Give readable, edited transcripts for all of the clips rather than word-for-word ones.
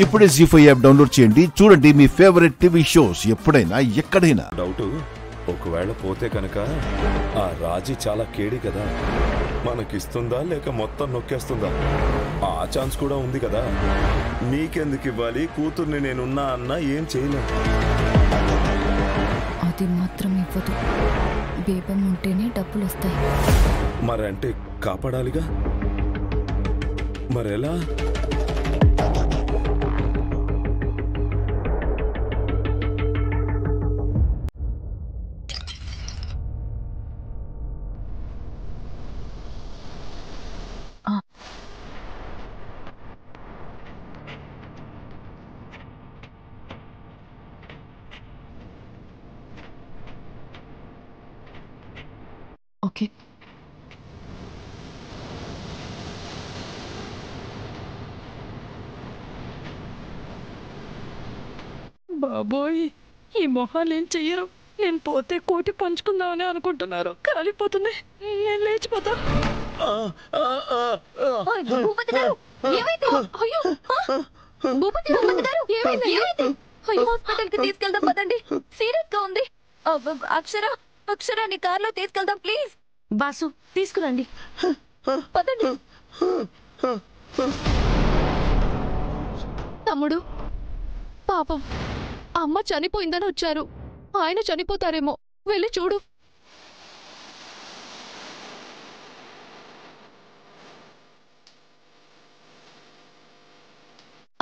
ఇప్పుడే జీ5 app download చేయండి. చూడండి మీ ఫేవరెట్ టీవీ షోస్ ఎప్పుడైనా ఎక్కడైనా. డౌట్ ఒకవేళ పోతే కనుక ఆ రాజీ చాలా కేడి కదా, మనకిస్తుందా లేక మొత్తం నొక్కేస్తుందా? ఆ ఛాన్స్ కూడా ఉంది కదా. నీకెందుకు ఇవ్వాలి? కూతుర్ని నేనున్నా అన్నా ఏం చేయలేను. అది మాత్రం ఇవ్వదు. బేబం ఉంటేనే డబ్బులు వస్తాయి. మరంటే కాపాడాలిగా. మరెలా? ఓకే, బాబోయ్, ఈ మొహాలు ఏం చెయ్యరు. నేను పోతే కోటి పంచుకుందామని అనుకుంటున్నారు. కాలిపోతుంది. నేను లేచిపోతా. హాస్పిటల్ కి తీసుకెళ్దాం పదండి. సీరియస్ గా ఉంది. అక్షర నీ కార్లో తీసుకెళ్దాం ప్లీజ్. బాసు తీసుకురండి, పదండి. తమ్ముడు పాపం అమ్మ చనిపోయిందని వచ్చారు. ఆయన చనిపోతారేమో, వెళ్ళి చూడు.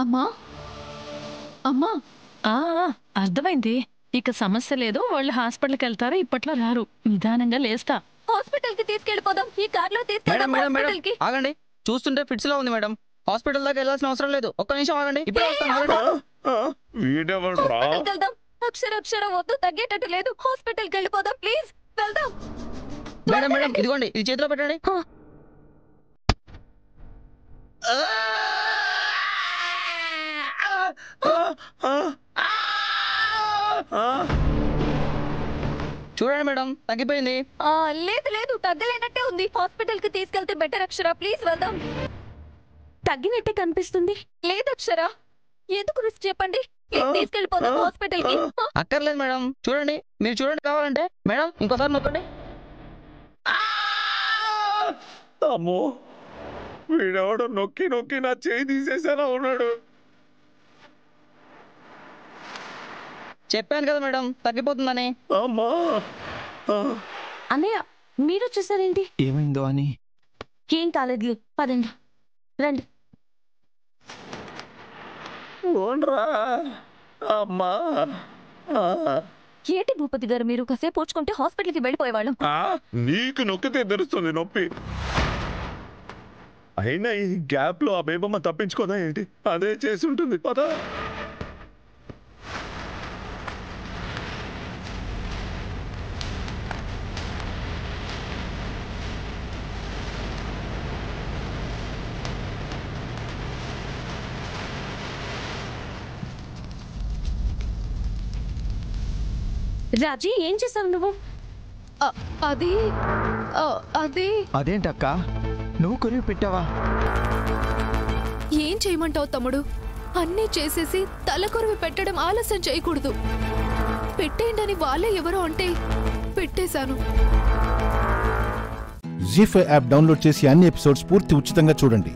అమ్మా అమ్మా. అర్థమైంది. ఇక సమస్య లేదు. వాళ్ళు హాస్పిటల్కి వెళ్తారు. ఇప్పట్లో రారు. నిదానంగా లేస్తా. హాస్పిటల్ కి తీసుకెళ్ళిపోదాం. ఈ కార్లో తీసుకెళ్దాం హాస్పిటల్ కి. ఆగండి, చూస్తుంటే ఫిట్స్ లో ఉంది మేడం. హాస్పిటల్ దాకా వెళ్ళాల్సిన అవసరం లేదు. ఒక్క నిమిషం ఆగండి, ఇప్పుడే వస్తాను. అక్షర వద్దు, తగ్గేటట్టు లేదు. హాస్పిటల్ కి వెళ్ళిపోదాం ప్లీజ్. వెళ్దాం. మేడం మేడం ఇదిగోండి, ఇది చేతిలో పెట్టండి. చూడండి మేడం, తగ్గిపోయింది. లేదు తగ్గలేనట్టే ఉంది. హాస్పిటల్ కి తీసుకెళ్తే బెటర్. అక్షర ప్లీజ్ వెళ్దాం. తగ్గినట్టే కనిపిస్తుంది. లేదు అక్షర, ఎందుకు రిస్క్ చెప్పండి. తీసుకెళ్ళిపోదాం హాస్పిటల్ కి. అక్కర్లేదు మేడం, చూడండి, మీరు చూడండి కావాలంటే. మేడం ఇంకోసారి నొక్కండి. అమ్మో, వీడెవడో నొక్కి నొక్కి నా చేయి తీసేసేలా ఉన్నాడు. చెప్పాను కదా మేడం, తగ్గిపోతుందని. అమ్మా, అన్నయ్య మీరు చూసారేంటి? ఏమైందో అని. ఏం కాలేదు, పదండి రండి. అమ్మా, ఏంటి భూపతి గారు, మీరు కాసేపు పోడ్చుకుంటే హాస్పిటల్ కి వెళ్ళిపోయేవాళ్ళం. నీకు నొక్కితే తెలుస్తుంది నొప్పి. అయినా ఈ గ్యాప్ లో ఆ బేబమ్మ తప్పించుకోదా ఏంటి? అదే చేసి ఉంటుంది. పదా రాజీ, ఏం చేసావు నువ్వు? అదేంటక్క, నువ్వు కొరివి పెట్టావా? ఏం చేయమంటావు తమ్ముడు? అన్నీ చేసేసి తలకొరివి పెట్టడం ఆలస్యం చేయకూడదు. పెట్టేయండి వాళ్ళే ఎవరో అంటే పెట్టేశాను. జీ5 యాప్ డౌన్లోడ్ చేసి అన్ని ఎపిసోడ్స్ పూర్తి ఉచితంగా చూడండి.